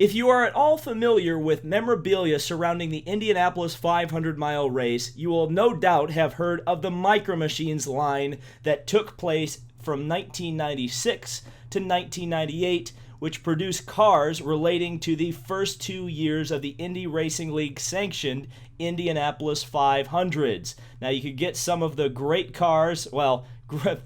If you are at all familiar with memorabilia surrounding the Indianapolis 500-mile race, you will no doubt have heard of the Micro Machines line that took place from 1996 to 1998, which produced cars relating to the first 2 years of the Indy Racing League sanctioned Indianapolis 500s. Now, you could get some of the great cars,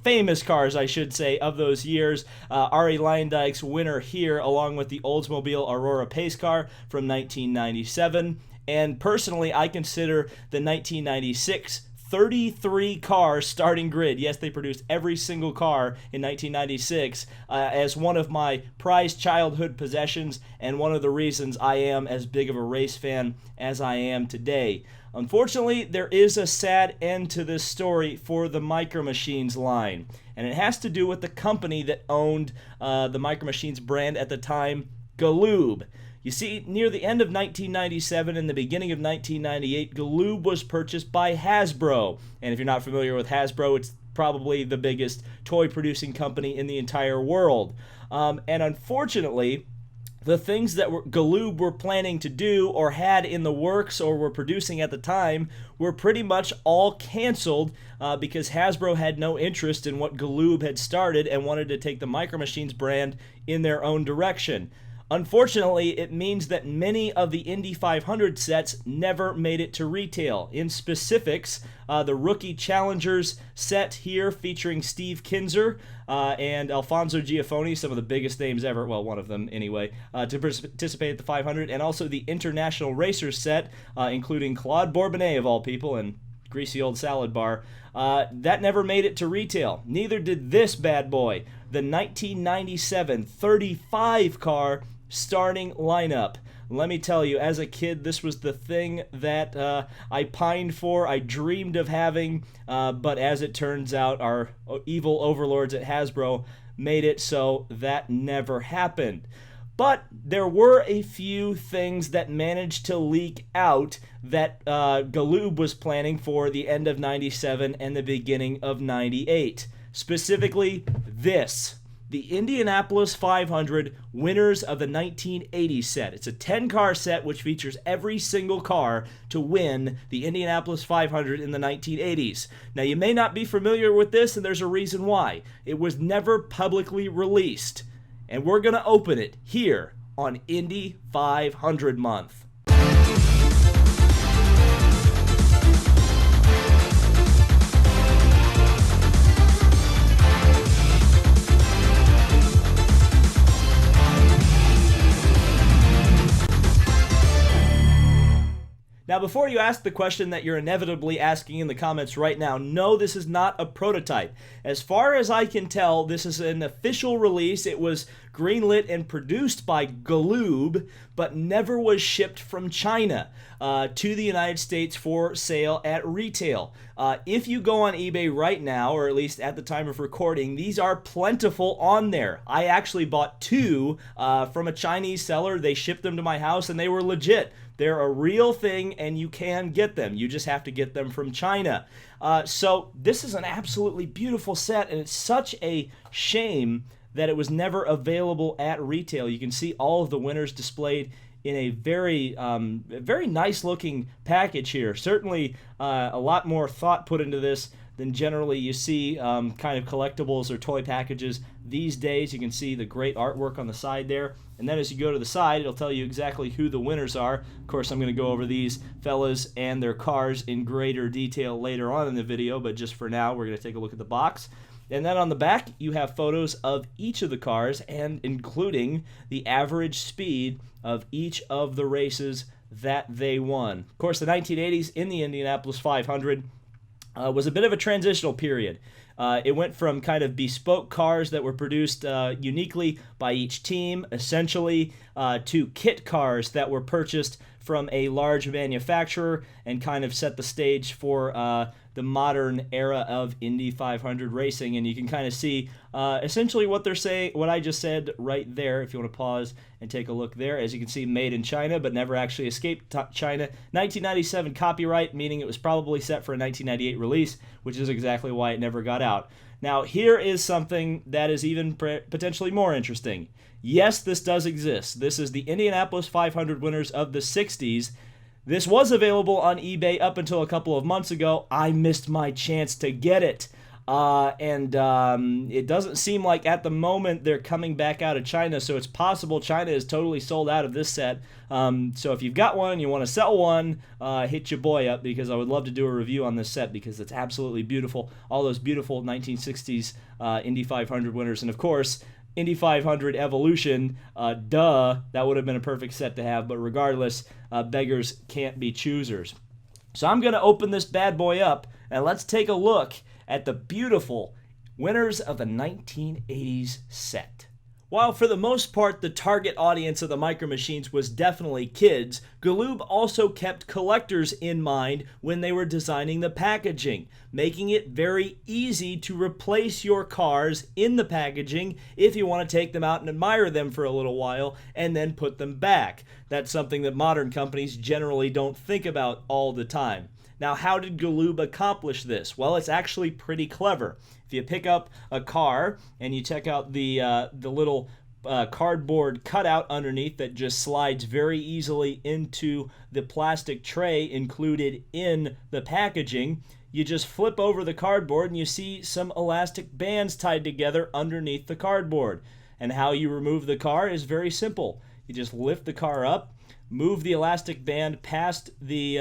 famous cars, I should say, of those years. Arie Luyendyk's winner here, along with the Oldsmobile Aurora pace car from 1997. And personally, I consider the 1996 33 car starting grid, yes, they produced every single car in 1996, as one of my prized childhood possessions and one of the reasons I am as big of a race fan as I am today. Unfortunately, there is a sad end to this story for the Micro Machines line, and it has to do with the company that owned the Micro Machines brand at the time, Galoob. You see, near the end of 1997 and the beginning of 1998, Galoob was purchased by Hasbro. And if you're not familiar with Hasbro, it's probably the biggest toy-producing company in the entire world. And unfortunately, the things that Galoob were planning to do or had in the works or were producing at the time were pretty much all canceled because Hasbro had no interest in what Galoob had started and wanted to take the Micro Machines brand in their own direction. Unfortunately, it means that many of the Indy 500 sets never made it to retail. In specifics, the Rookie Challengers set here featuring Steve Kinzer and Alfonso Giafoni, some of the biggest names ever, well, one of them anyway, to participate at the 500, and also the International Racers set, including Claude Bourbonnais of all people and greasy old salad bar. That never made it to retail. Neither did this bad boy, the 1997 35 car starting lineup. Let me tell you, as a kid, this was the thing that I pined for, I dreamed of having, but as it turns out, our evil overlords at Hasbro made it so that never happened. But there were a few things that managed to leak out that Galoob was planning for the end of 97 and the beginning of 98. Specifically, this. The Indianapolis 500 winners of the 1980 set. It's a 10-car set which features every single car to win the Indianapolis 500 in the 1980s. Now, you may not be familiar with this, and there's a reason why. It was never publicly released. And we're going to open it here on Indy 500 Month. Now, before you ask the question that you're inevitably asking in the comments right now, no, this is not a prototype. As far as I can tell, this is an official release. It was greenlit and produced by Galoob, but never was shipped from China to the United States for sale at retail. If you go on eBay right now, or at least at the time of recording, these are plentiful on there. I actually bought two from a Chinese seller. They shipped them to my house, and they were legit. They're a real thing, and you can get them. You just have to get them from China. So this is an absolutely beautiful set, and it's such a shame that it was never available at retail. You can see all of the winners displayed in a very nice-looking package here. Certainly a lot more thought put into this than generally you see kind of collectibles or toy packages these days. You can see the great artwork on the side there. And then as you go to the side, it'll tell you exactly who the winners are. Of course, I'm going to go over these fellas and their cars in greater detail later on in the video, but just for now, we're going to take a look at the box. And then on the back, you have photos of each of the cars, and including the average speed of each of the races that they won. Of course, the 1980s in the Indianapolis 500 was a bit of a transitional period. It went from kind of bespoke cars that were produced uniquely by each team, essentially, to kit cars that were purchased from a large manufacturer and kind of set the stage for the modern era of Indy 500 racing. And you can kind of see essentially what they're saying, what I just said right there, if you want to pause and take a look there. As you can see, made in China, but never actually escaped China. 1997 copyright, meaning it was probably set for a 1998 release, which is exactly why it never got out. Now, here is something that is even potentially more interesting. Yes, this does exist. This is the Indianapolis 500 winners of the 60s. This was available on eBay up until a couple of months ago. I missed my chance to get it. It doesn't seem like at the moment they're coming back out of China, so it's possible China is totally sold out of this set. So if you've got one and you want to sell one, hit your boy up, because I would love to do a review on this set because it's absolutely beautiful. All those beautiful 1960s Indy 500 winners, and of course, Indy 500 Evolution, that would have been a perfect set to have, but regardless, beggars can't be choosers. So I'm going to open this bad boy up, and let's take a look at the beautiful winners of the 1980s set. While for the most part the target audience of the Micro Machines was definitely kids, Galoob also kept collectors in mind when they were designing the packaging, making it very easy to replace your cars in the packaging if you want to take them out and admire them for a little while and then put them back. That's something that modern companies generally don't think about all the time. Now, how did Galoob accomplish this? Well, it's actually pretty clever. If you pick up a car and you check out the little cardboard cutout underneath that just slides very easily into the plastic tray included in the packaging, you just flip over the cardboard and you see some elastic bands tied together underneath the cardboard. And how you remove the car is very simple. You just lift the car up, move the elastic band past the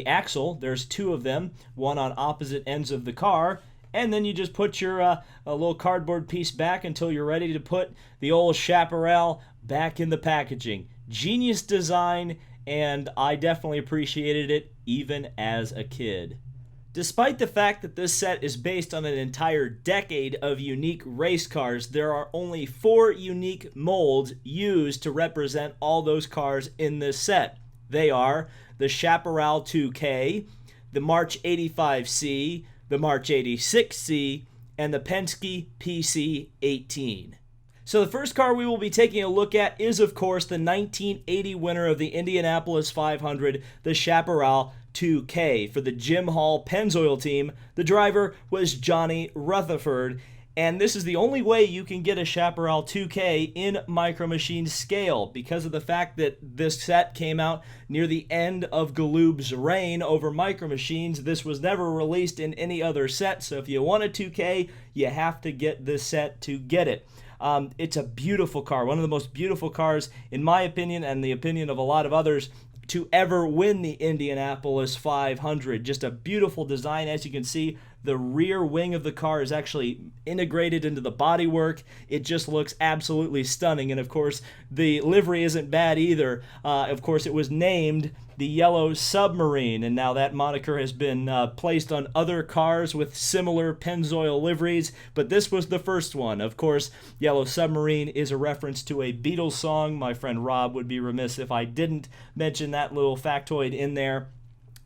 axle. There's two of them, one on opposite ends of the car, and then you just put your a little cardboard piece back until you're ready to put the old Chaparral back in the packaging. Genius design, and I definitely appreciated it even as a kid. Despite the fact that this set is based on an entire decade of unique race cars, there are only 4 unique molds used to represent all those cars in this set. They are the Chaparral 2K, the March 85C, the March 86C, and the Penske PC-18. So the first car we will be taking a look at is, of course, the 1980 winner of the Indianapolis 500, the Chaparral 2K. For the Jim Hall Pennzoil team, the driver was Johnny Rutherford, and this is the only way you can get a Chaparral 2K in Micro Machines scale because of the fact that this set came out near the end of Galoob's reign over Micro Machines. This was never released in any other set, so if you want a 2K, you have to get this set to get it. It's a beautiful car, one of the most beautiful cars, in my opinion, and the opinion of a lot of others, to ever win the Indianapolis 500. Just a beautiful design. As you can see, the rear wing of the car is actually integrated into the bodywork. It just looks absolutely stunning. And of course, the livery isn't bad either. Of course, it was named the Yellow Submarine, and now that moniker has been placed on other cars with similar Pennzoil liveries, but this was the first one. Of course, Yellow Submarine is a reference to a Beatles song. My friend Rob would be remiss if I didn't mention that little factoid in there.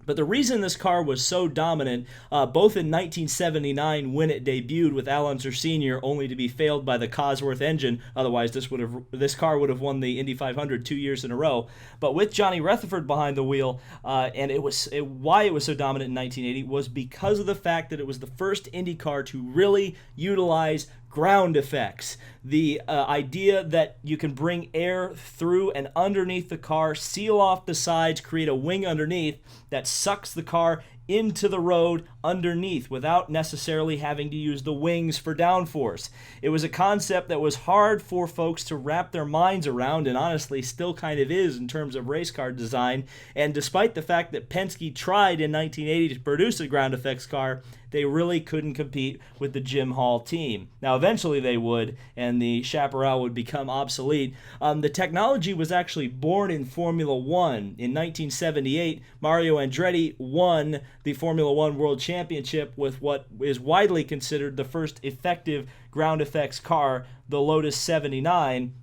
But the reason this car was so dominant, both in 1979 when it debuted with Al Unser Sr., only to be failed by the Cosworth engine, otherwise this car would have won the Indy 500 2 years in a row. But with Johnny Rutherford behind the wheel, and why it was so dominant in 1980 was because of the fact that it was the first Indy car to really utilize ground effects. The idea that you can bring air through and underneath the car, seal off the sides, create a wing underneath that sucks the car into the road underneath without necessarily having to use the wings for downforce. It was a concept that was hard for folks to wrap their minds around, and honestly still kind of is in terms of race car design. And despite the fact that Penske tried in 1980 to produce a ground effects car, they really couldn't compete with the Jim Hall team. Now, eventually they would, and the Chaparral would become obsolete. The technology was actually born in Formula One. In 1978, Mario Andretti won the Formula One World Championship with what is widely considered the first effective ground effects car, the Lotus 79.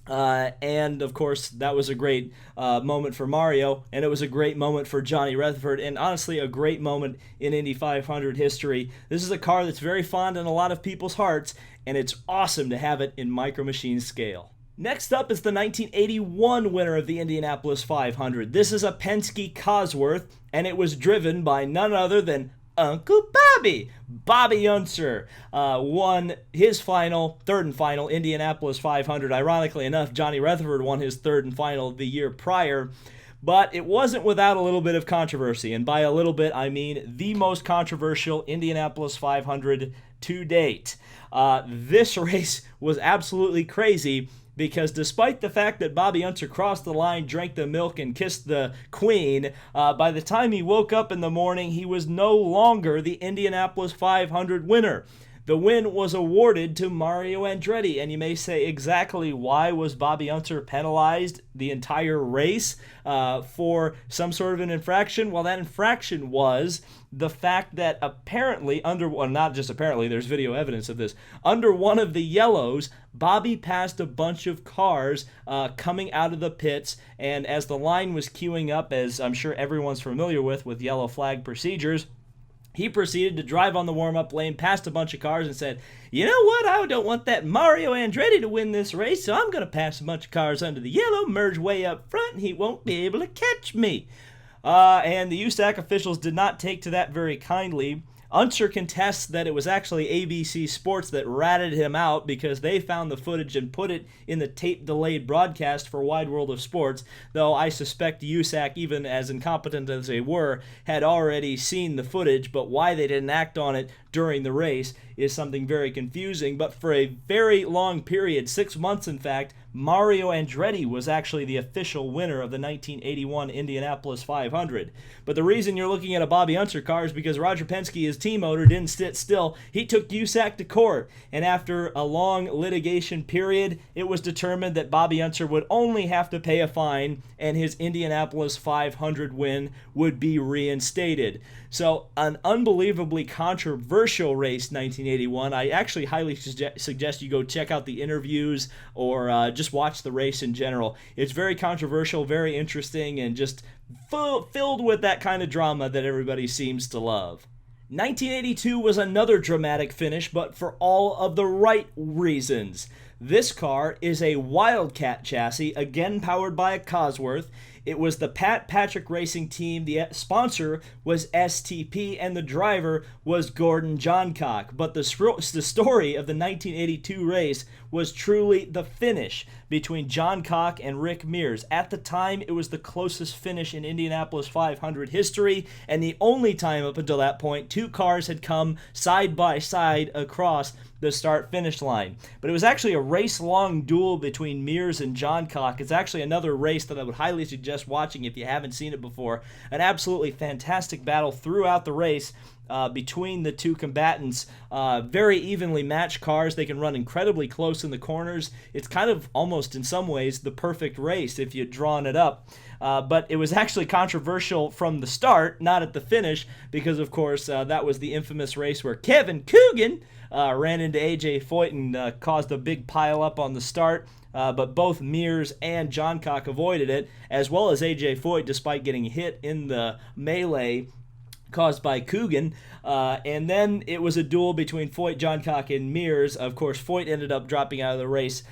And of course, that was a great moment for Mario, and it was a great moment for Johnny Rutherford, and honestly a great moment in Indy 500 history. This is a car that's very fond in a lot of people's hearts, and it's awesome to have it in Micro Machines scale. Next up is the 1981 winner of the Indianapolis 500. This is a Penske Cosworth, and it was driven by none other than Uncle Bobby. Bobby Unser won his third and final Indianapolis 500. Ironically enough, Johnny Rutherford won his third and final the year prior. But it wasn't without a little bit of controversy. And by a little bit, I mean the most controversial Indianapolis 500 to date. This race was absolutely crazy, because despite the fact that Bobby Unser crossed the line, drank the milk, and kissed the queen, by the time he woke up in the morning, he was no longer the Indianapolis 500 winner. The win was awarded to Mario Andretti, and you may say, exactly why was Bobby Unser penalized the entire race for some sort of an infraction? Well, that infraction was the fact that apparently, not just apparently, there's video evidence of this, under one of the yellows, Bobby passed a bunch of cars coming out of the pits, and as the line was queuing up, as I'm sure everyone's familiar with yellow flag procedures, he proceeded to drive on the warm-up lane past a bunch of cars and said, you know what, I don't want that Mario Andretti to win this race, so I'm going to pass a bunch of cars under the yellow, merge way up front, and he won't be able to catch me. And the USAC officials did not take to that very kindly. Unser contests that it was actually ABC Sports that ratted him out because they found the footage and put it in the tape-delayed broadcast for Wide World of Sports, though I suspect USAC, even as incompetent as they were, had already seen the footage, but why they didn't act on it during the race is something very confusing. But for a very long period, 6 months in fact, Mario Andretti was actually the official winner of the 1981 Indianapolis 500. But the reason you're looking at a Bobby Unser car is because Roger Penske, his team owner, didn't sit still. He took USAC to court, and after a long litigation period, it was determined that Bobby Unser would only have to pay a fine, and his Indianapolis 500 win would be reinstated. So, an unbelievably controversial race, 1981. I actually highly suggest you go check out the interviews or just watch the race in general. It's very controversial, very interesting, and just filled with that kind of drama that everybody seems to love. 1982 was another dramatic finish, but for all of the right reasons. This car is a Wildcat chassis, again powered by a Cosworth. It was the Pat Patrick Racing Team. The sponsor was STP, and the driver was Gordon Johncock. But the story of the 1982 race was truly the finish between Johncock and Rick Mears. At the time, it was the closest finish in Indianapolis 500 history, and the only time up until that point two cars had come side by side across the start-finish line. But it was actually a race-long duel between Mears and Johncock. It's actually another race that I would highly suggest watching if you haven't seen it before. An absolutely fantastic battle throughout the race between the two combatants. Very evenly matched cars. They can run incredibly close in the corners. It's kind of almost in some ways the perfect race if you'd drawn it up. But it was actually controversial from the start, not at the finish, because of course that was the infamous race where Kevin Coogan ran into A.J. Foyt and caused a big pile-up on the start. But both Mears and Johncock avoided it, as well as A.J. Foyt, despite getting hit in the melee caused by Coogan. And then it was a duel between Foyt, Johncock, and Mears. Of course, Foyt ended up dropping out of the race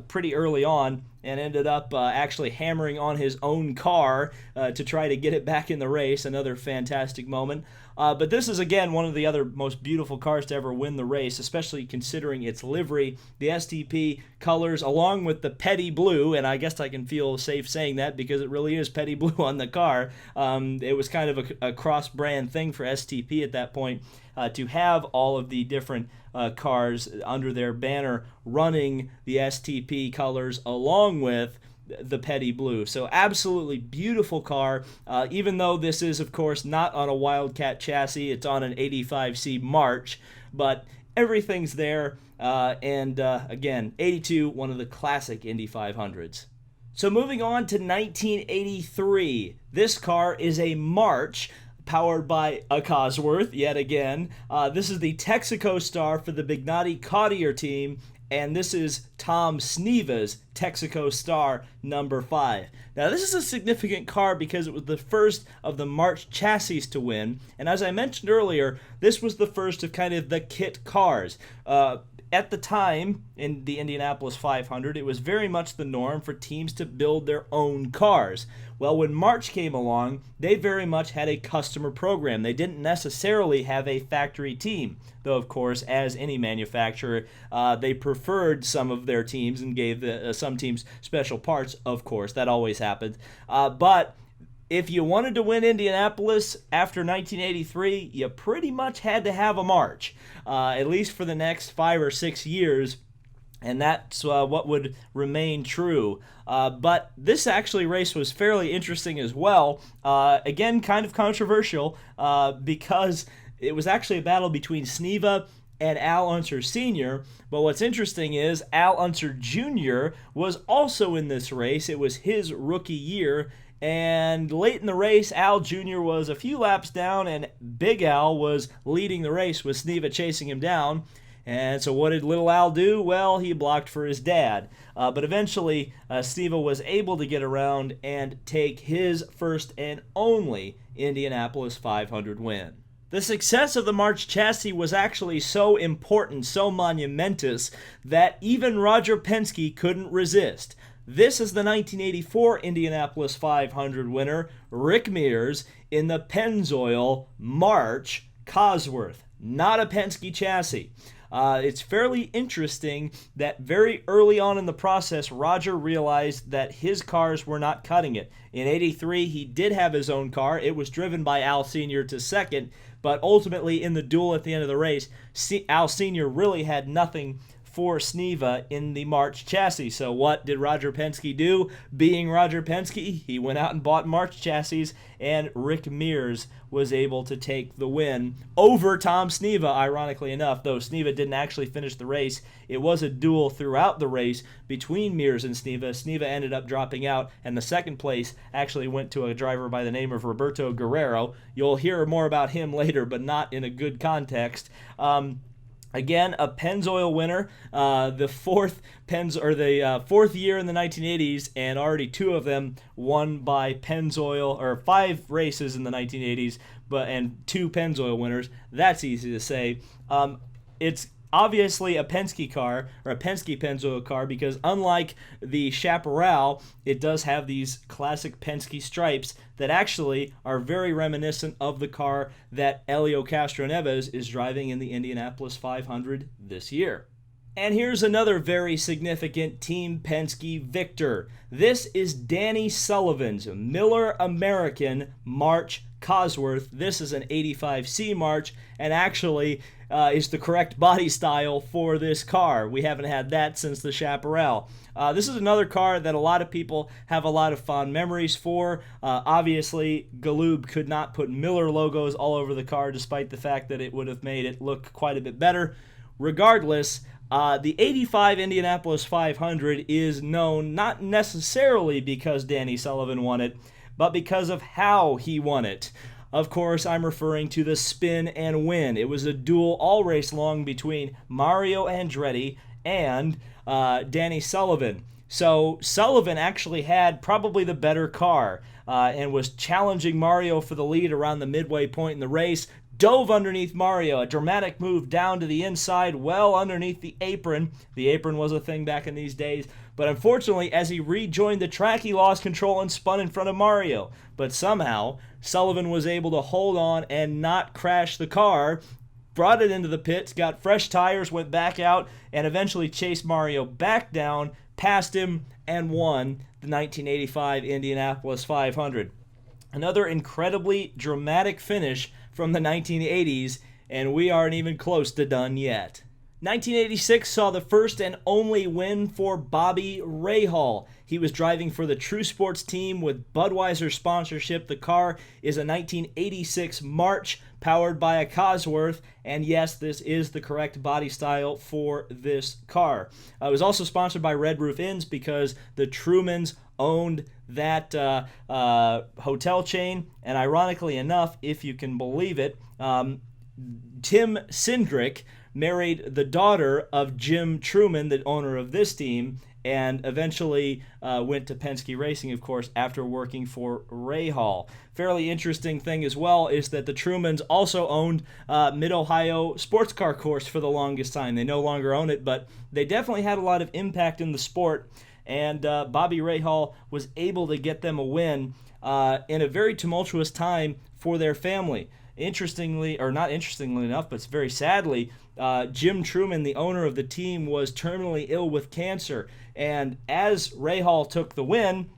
pretty early on and ended up actually hammering on his own car to try to get it back in the race. Another fantastic moment. But this is, again, one of the other most beautiful cars to ever win the race, especially considering its livery. The STP colors, along with the petty blue, and I guess I can feel safe saying that because it really is petty blue on the car. It was kind of a cross-brand thing for STP at that point to have all of the different cars under their banner running the STP colors along with the petty blue. So absolutely beautiful car, even though this is, of course, not on a Wildcat chassis. It's on an 85C March, but everything's there. And again, 82, one of the classic Indy 500s. So moving on to 1983. This car is a March powered by a Cosworth, yet again. This is the Texaco Star for the Bignotti Cottier team, and this is Tom Sneva's Texaco Star number 5. Now, this is a significant car because it was the first of the March chassis to win, and as I mentioned earlier, this was the first of kind of the kit cars. at the time in the Indianapolis 500, it was very much the norm for teams to build their own cars. Well, when March came along, they very much had a customer program. They didn't necessarily have a factory team, though, of course, as any manufacturer, they preferred some of their teams and gave some teams special parts, of course. That always happened. But if you wanted to win Indianapolis after 1983, you pretty much had to have a March, at least for the next 5 or 6 years. And that's what would remain true. But this actually race was fairly interesting as well. Again, kind of controversial because it was actually a battle between Sneva and Al Unser Sr. But what's interesting is Al Unser Jr. was also in this race. It was his rookie year. And late in the race, Al Jr. was a few laps down, and Big Al was leading the race with Sneva chasing him down. And so what did little Al do? Well, he blocked for his dad. But eventually, Sneva was able to get around and take his first and only Indianapolis 500 win. The success of the March chassis was actually so important, so monumentous, that even Roger Penske couldn't resist. This is the 1984 Indianapolis 500 winner, Rick Mears, in the Pennzoil March Cosworth, not a Penske chassis. It's fairly interesting that very early on in the process, Roger realized that his cars were not cutting it. In '83, he did have his own car. It was driven by Al Sr. to second, but ultimately in the duel at the end of the race, Al Sr. really had nothing for Sneva in the March chassis. So what did Roger Penske do? Being Roger Penske, he went out and bought March chassis, and Rick Mears was able to take the win over Tom Sneva, ironically enough, though Sneva didn't actually finish the race. It was a duel throughout the race between Mears and Sneva. Sneva ended up dropping out, and the second place actually went to a driver by the name of Roberto Guerrero. You'll hear more about him later, but not in a good context. Again, a Pennzoil winner, the fourth year in the 1980s, and already 2 of them won by Pennzoil, or 5 races in the 1980s, and 2 Pennzoil winners. That's easy to say. It's obviously a Penske car, or a Penske Pennzoil car, because unlike the Chaparral, it does have these classic Penske stripes that actually are very reminiscent of the car that Helio Castroneves is driving in the Indianapolis 500 this year. And here's another very significant Team Penske victor. This is Danny Sullivan's Miller American March Cosworth. This is an 85C March, and actually is the correct body style for this car. We haven't had that since the Chaparral. This is another car that a lot of people have a lot of fond memories for. Obviously, Galoob could not put Miller logos all over the car, despite the fact that it would have made it look quite a bit better. Regardless, the 85 Indianapolis 500 is known not necessarily because Danny Sullivan won it, but because of how he won it. Of course, I'm referring to the spin and win. It was a duel all race long between Mario Andretti and Danny Sullivan. So Sullivan actually had probably the better car and was challenging Mario for the lead around the midway point in the race. Dove underneath Mario, a dramatic move down to the inside, well underneath the apron. The apron was a thing back in these days. But unfortunately, as he rejoined the track, he lost control and spun in front of Mario. But somehow, Sullivan was able to hold on and not crash the car, brought it into the pits, got fresh tires, went back out, and eventually chased Mario back down, passed him, and won the 1985 Indianapolis 500. Another incredibly dramatic finish from the 1980s, and we aren't even close to done yet. 1986 saw the first and only win for Bobby Rahal. He was driving for the True Sports team with Budweiser sponsorship. The car is a 1986 March powered by a Cosworth, and yes, this is the correct body style for this car. It was also sponsored by Red Roof Inns because the Trumans owned that hotel chain, and ironically enough, if you can believe it, Tim Cindric married the daughter of Jim Truman, the owner of this team, and eventually went to Penske Racing, of course, after working for Rahal. Fairly interesting thing as well is that the Trumans also owned Mid-Ohio Sports Car Course for the longest time. They no longer own it, but they definitely had a lot of impact in the sport, and Bobby Rahal was able to get them a win in a very tumultuous time for their family. Interestingly, or not interestingly enough, but very sadly, Jim Truman, the owner of the team, was terminally ill with cancer. And as Rahal took the win,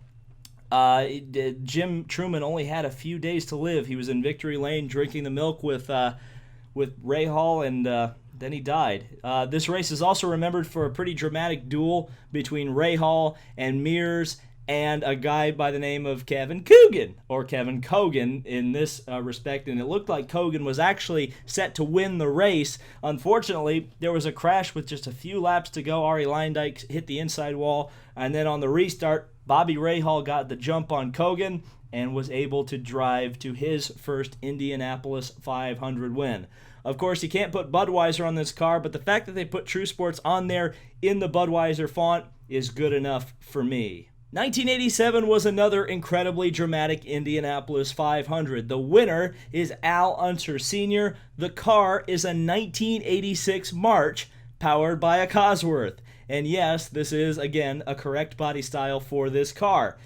Jim Truman only had a few days to live. He was in Victory Lane drinking the milk with Rahal, and then he died. This race is also remembered for a pretty dramatic duel between Rahal and Mears and a guy by the name of Kevin Coogan, or Kevin Cogan in this respect, and it looked like Cogan was actually set to win the race. Unfortunately, there was a crash with just a few laps to go. Arie Luyendyk hit the inside wall, and then on the restart, Bobby Rahal got the jump on Cogan and was able to drive to his first Indianapolis 500 win. Of course, you can't put Budweiser on this car, but the fact that they put True Sports on there in the Budweiser font is good enough for me. 1987 was another incredibly dramatic Indianapolis 500. The winner is Al Unser Sr. The car is a 1986 March powered by a Cosworth. And yes, this is, again, a correct body style for this car.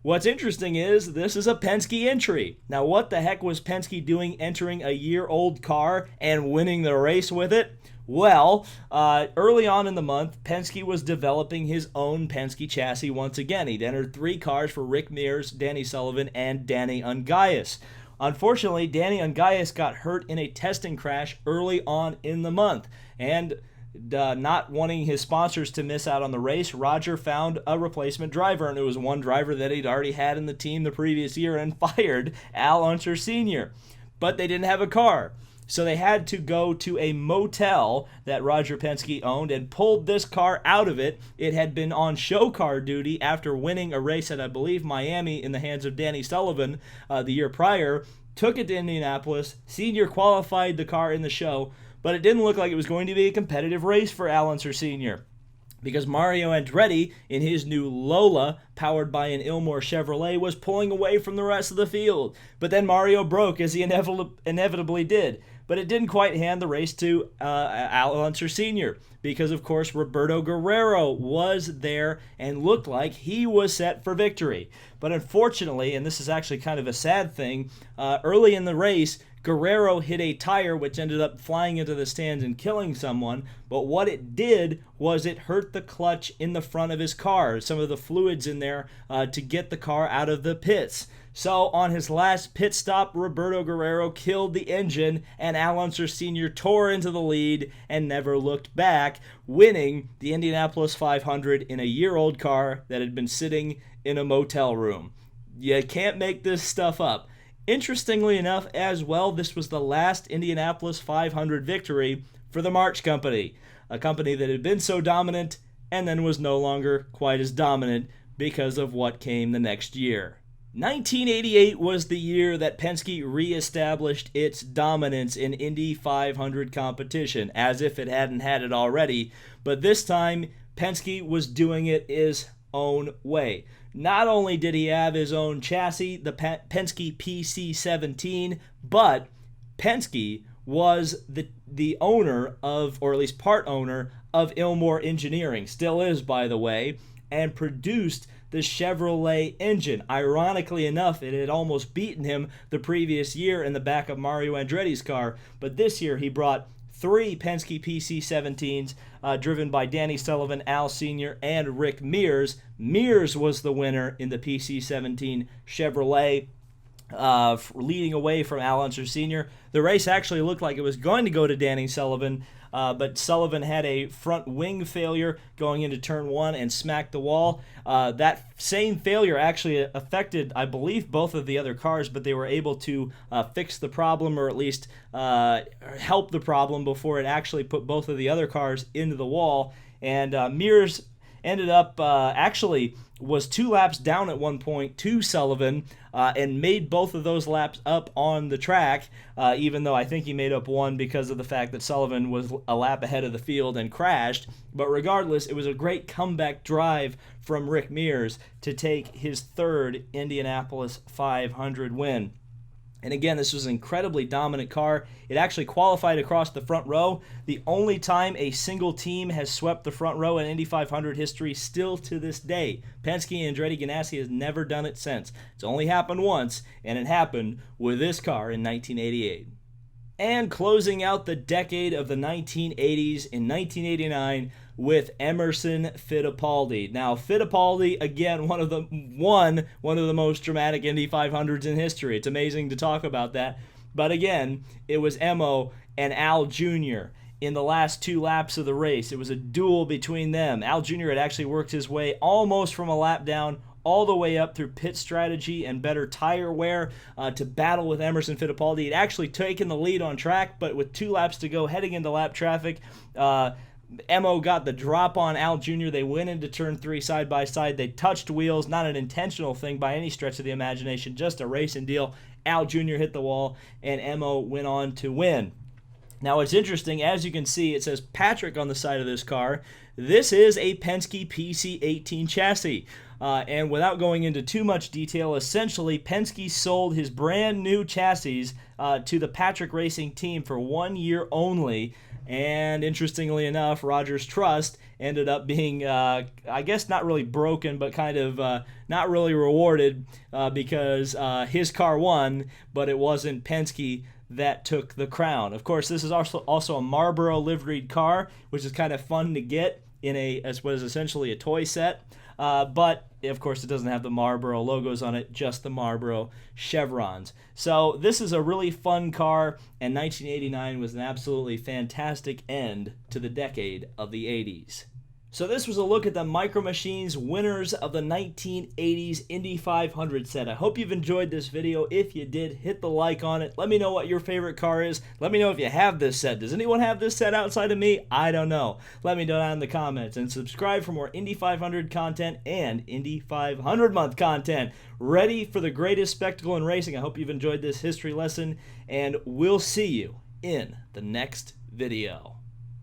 What's interesting is this is a Penske entry. Now, what the heck was Penske doing entering a year-old car and winning the race with it? Well, early on in the month, Penske was developing his own Penske chassis once again. He'd entered 3 cars for Rick Mears, Danny Sullivan, and Danny Ungaius. Unfortunately, Danny Ungaius got hurt in a testing crash early on in the month, and not wanting his sponsors to miss out on the race, Roger found a replacement driver, and it was one driver that he'd already had in the team the previous year and fired, Al Unser Sr. But they didn't have a car. So they had to go to a motel that Roger Penske owned and pulled this car out of it. It had been on show car duty after winning a race at, I believe, Miami in the hands of Danny Sullivan the year prior. Took it to Indianapolis. Senior qualified the car in the show, but it didn't look like it was going to be a competitive race for Al Unser Sr. because Mario Andretti, in his new Lola, powered by an Ilmor Chevrolet, was pulling away from the rest of the field. But then Mario broke, as he inevitably did. But it didn't quite hand the race to Al Unser Sr. because, of course, Roberto Guerrero was there and looked like he was set for victory. But unfortunately, and this is actually kind of a sad thing, early in the race, Guerrero hit a tire which ended up flying into the stands and killing someone, but what it did was it hurt the clutch in the front of his car, some of the fluids in there to get the car out of the pits. So on his last pit stop, Roberto Guerrero killed the engine, and Al Unser Sr. tore into the lead and never looked back, winning the Indianapolis 500 in a year-old car that had been sitting in a motel room. You can't make this stuff up. Interestingly enough, as well, this was the last Indianapolis 500 victory for the March Company, a company that had been so dominant and then was no longer quite as dominant because of what came the next year. 1988 was the year that Penske reestablished its dominance in Indy 500 competition, as if it hadn't had it already, but this time Penske was doing it his own way. Not only did he have his own chassis, the Penske PC-17, but Penske was the owner of, or at least part owner of Ilmor Engineering, still is by the way, and produced the Chevrolet engine. Ironically enough, it had almost beaten him the previous year in the back of Mario Andretti's car, but this year he brought 3 Penske PC-17s driven by Danny Sullivan, Al Sr., and Rick Mears. Mears was the winner in the PC-17 Chevrolet, leading away from Al Unser Sr. The race actually looked like it was going to go to Danny Sullivan, but Sullivan had a front wing failure going into turn 1 and smacked the wall. That same failure actually affected, I believe, both of the other cars, but they were able to fix the problem, or at least help the problem before it actually put both of the other cars into the wall. And Mears ended up actually was 2 laps down at one point to Sullivan and made both of those laps up on the track, even though I think he made up one because of the fact that Sullivan was a lap ahead of the field and crashed. But regardless, it was a great comeback drive from Rick Mears to take his 3rd Indianapolis 500 win. And again, this was an incredibly dominant car. It actually qualified across the front row. The only time a single team has swept the front row in Indy 500 history still to this day. Penske and Andretti Ganassi has never done it since. It's only happened once, and it happened with this car in 1988. And closing out the decade of the 1980s in 1989 with Emerson Fittipaldi. Now, Fittipaldi, again, one of the most dramatic Indy 500s in history. It's amazing to talk about that. But again, it was Emo and Al Jr. in the last 2 laps of the race. It was a duel between them. Al Jr. had actually worked his way almost from a lap down all the way up through pit strategy and better tire wear to battle with Emerson Fittipaldi. He'd actually taken the lead on track, but with 2 laps to go heading into lap traffic, Emo got the drop on Al Jr. They went into turn 3 side by side. They touched wheels, not an intentional thing by any stretch of the imagination, just a racing deal. Al Jr. hit the wall, and Emo went on to win. Now, it's interesting, as you can see, it says Patrick on the side of this car. This is a Penske PC-18 chassis. And without going into too much detail, essentially, Penske sold his brand new chassis to the Patrick Racing team for 1 year only. And interestingly enough, Rogers Trust ended up being, I guess, not really broken, but kind of not really rewarded because his car won, but it wasn't Penske that took the crown. Of course, this is also a Marlboro liveried car, which is kind of fun to get in as what is essentially a toy set. But, of course, it doesn't have the Marlboro logos on it, just the Marlboro chevrons. So this is a really fun car, and 1989 was an absolutely fantastic end to the decade of the 80s. So this was a look at the Micro Machines winners of the 1980s Indy 500 set. I hope you've enjoyed this video. If you did, hit the like on it. Let me know what your favorite car is. Let me know if you have this set. Does anyone have this set outside of me? I don't know. Let me know down in the comments. And subscribe for more Indy 500 content and Indy 500 month content. Ready for the greatest spectacle in racing. I hope you've enjoyed this history lesson, and we'll see you in the next video.